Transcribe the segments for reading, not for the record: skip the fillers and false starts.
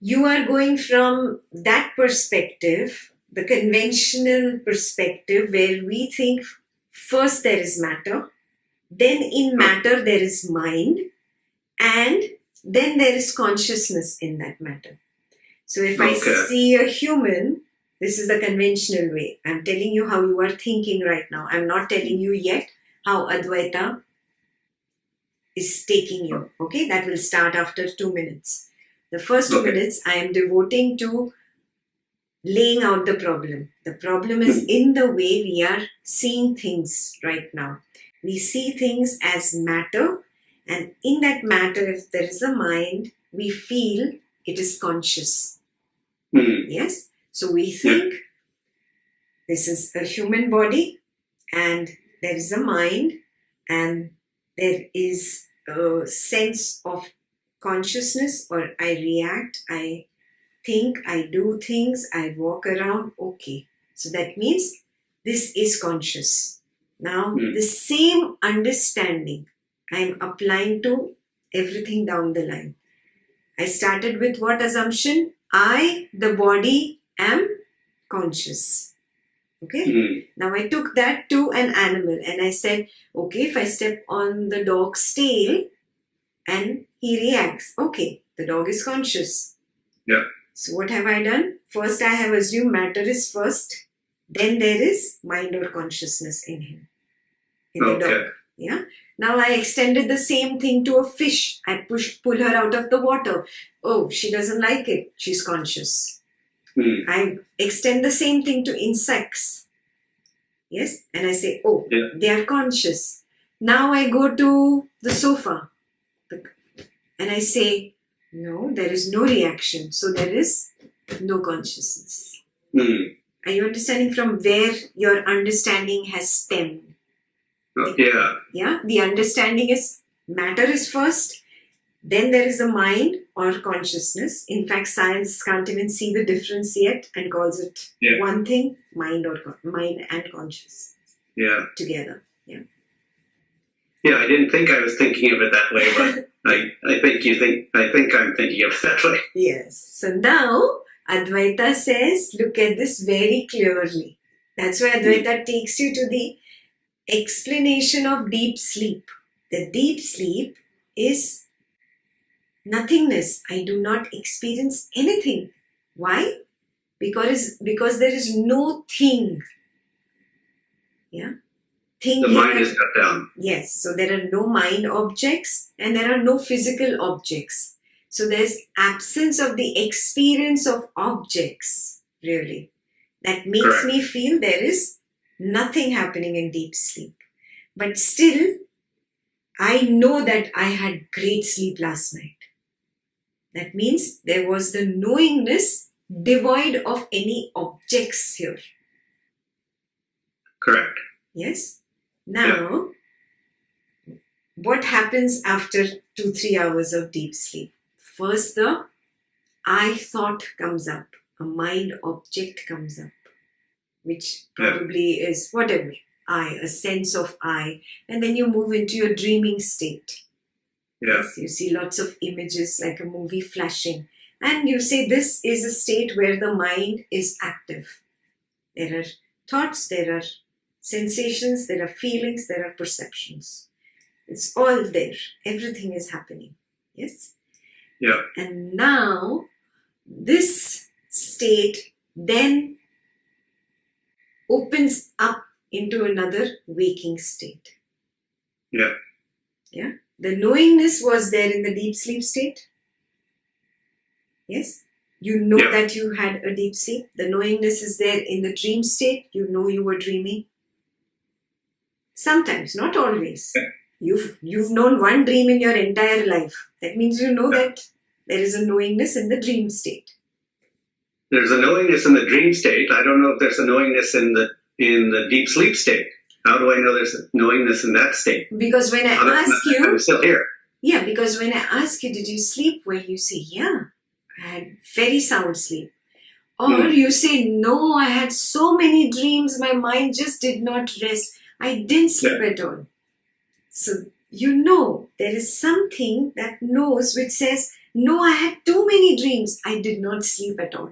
you are going from that perspective, the conventional perspective, where we think first there is matter, then in matter there is mind, and then there is consciousness in that matter. So if I see a human, this is the conventional way. I'm telling you how you are thinking right now. I'm not telling you yet how Advaita is taking you. Okay, that will start after 2 minutes. The first 2 minutes I am devoting to laying out the problem. The problem is in the way we are seeing things right now. We see things as matter, and in that matter, if there is a mind, we feel it is conscious. Yes? So we think this is a human body, and there is a mind, and there is a sense of consciousness, or I react, I think, I do things, I walk around. Okay. So that means this is conscious. Now, the same understanding I'm applying to everything down the line. I started with what assumption? I, the body, am conscious. Okay? Now I took that to an animal and I said, okay, if I step on the dog's tail and he reacts, okay, the dog is conscious. Yeah. So what have I done? First I have assumed matter is first, then there is mind or consciousness in him, in the dog. Yeah. Now I extended the same thing to a fish. I pull her out of the water. Oh, she doesn't like it. She's conscious. I extend the same thing to insects. Yes. And I say, oh, they are conscious. Now I go to the sofa and I say, no, there is no reaction. So there is no consciousness. Are you understanding from where your understanding has stemmed? Yeah. The understanding is matter is first, then there is a mind or consciousness. In fact, science can't even see the difference yet and calls it one thing, mind and consciousness. Together. Yeah. Yeah, I didn't think I was thinking of it that way, but I think I'm thinking of it that way. Yes. So now Advaita says, look at this very clearly. That's why Advaita takes you to the explanation of deep sleep. The deep sleep is nothingness. I do not experience anything. Why? Because there is no thing. Yeah. The mind is shut down. Yes. So there are no mind objects and there are no physical objects. So there's absence of the experience of objects, really. That makes me feel there is nothing happening in deep sleep. But still, I know that I had great sleep last night. That means there was the knowingness devoid of any objects here. Correct. Yes? Now, what happens after 2-3 hours of deep sleep? First, the I thought comes up. A mind object comes up, which probably is whatever. I, a sense of I. And then you move into your dreaming state. Yes, you see lots of images like a movie flashing. And you say this is a state where the mind is active. There are thoughts, there are sensations, there are feelings, there are perceptions. It's all there. Everything is happening. Yes? Yeah. And now, this state then opens up into another waking state. Yeah. Yeah. The knowingness was there in the deep sleep state. Yes. You know that you had a deep sleep. The knowingness is there in the dream state. You know you were dreaming. Sometimes, not always. You've known one dream in your entire life. That means you know that there is a knowingness in the dream state. There's a knowingness in the dream state. I don't know if there's a knowingness in the deep sleep state. How do I know there's a knowingness in that state? Because when I ask you... I'm still here. Yeah, because when I ask you, did you sleep well? You say, yeah, I had very sound sleep. Or you say, no, I had so many dreams, my mind just did not rest. I didn't sleep at all. So, you know, there is something that knows which says, No, I had too many dreams. I did not sleep at all.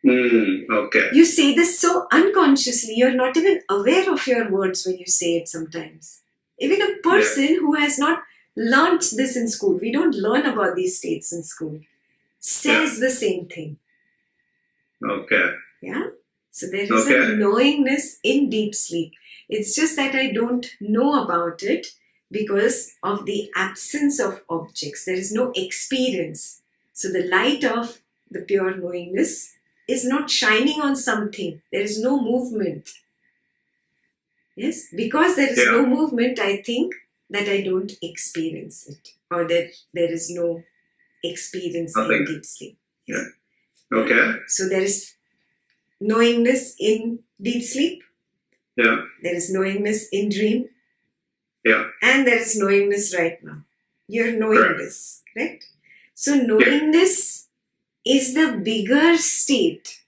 Okay. You say this so unconsciously. You're not even aware of your words when you say it sometimes. Even a person who has not learnt this in school, we don't learn about these states in school, says the same thing. Okay. Yeah? So there is a knowingness in deep sleep. It's just that I don't know about it because of the absence of objects. There is no experience. So the light of the pure knowingness is not shining on something. There is no movement. Yes? Because there is no movement, I think that I don't experience it. Or that there is no experience in deep sleep. Yeah. Okay. So there is knowingness in deep sleep. Yeah. There is knowingness in dream. Yeah. And there is knowingness right now. You're knowing this, correct? So knowingness is the bigger state.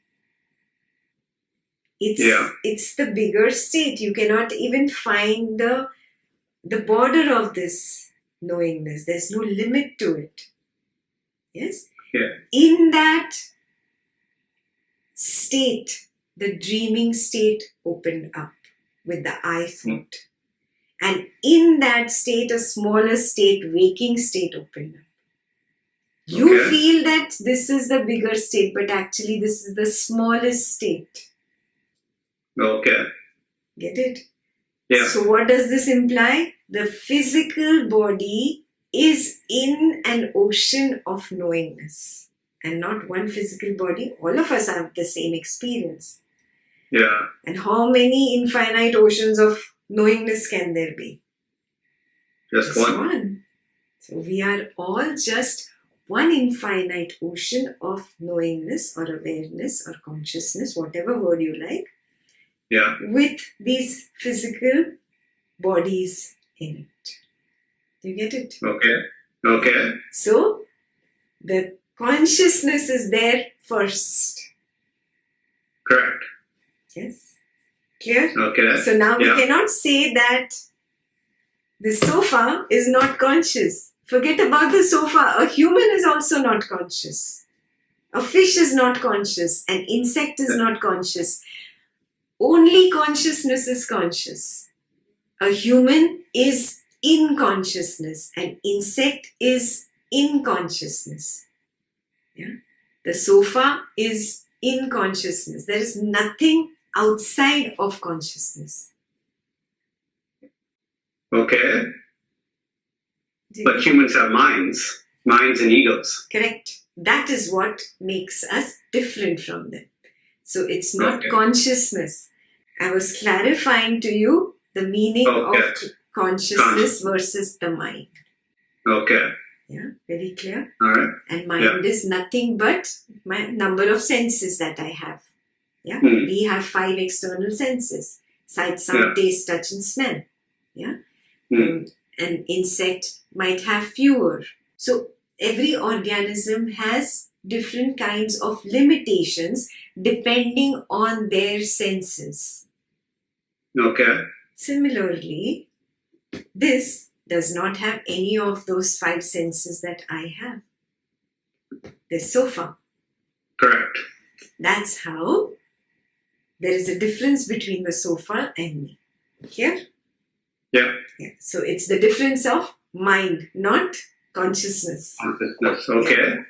It's the bigger state. You cannot even find the border of this knowingness. There's no limit to it. Yes? Yeah. In that state, the dreaming state opened up with the I thought. And in that state, a smaller state, waking state opened up. You feel that this is the bigger state, but actually this is the smallest state. Okay. Get it? Yeah. So what does this imply? The physical body is in an ocean of knowingness. And not one physical body. All of us have the same experience. Yeah. And how many infinite oceans of knowingness can there be? Just one. So we are all just one infinite ocean of knowingness or awareness or consciousness, whatever word you like. Yeah. With these physical bodies in it. Do you get it? Okay. So the consciousness is there first. Correct. Yes. Clear? Okay. So now we cannot say that the sofa is not conscious. Forget about the sofa. A human is also not conscious. A fish is not conscious. An insect is not conscious. Only consciousness is conscious. A human is in consciousness. An insect is in consciousness. Yeah? The sofa is in consciousness. There is nothing outside of consciousness. Okay. But humans have minds and egos. Correct. That is what makes us different from them. So it's not consciousness. I was clarifying to you the meaning of consciousness versus the mind. Okay. Yeah, very clear. All right. And mind is nothing but my number of senses that I have. Yeah, we have 5 external senses: sight, sound, taste, touch, and smell. Yeah, an insect might have fewer. So every organism has different kinds of limitations depending on their senses. Okay. Similarly, this does not have any of those 5 senses that I have. The sofa. Correct. That's how there is a difference between the sofa and me. Here? Yeah. So it's the difference of mind, not consciousness. Consciousness. Okay.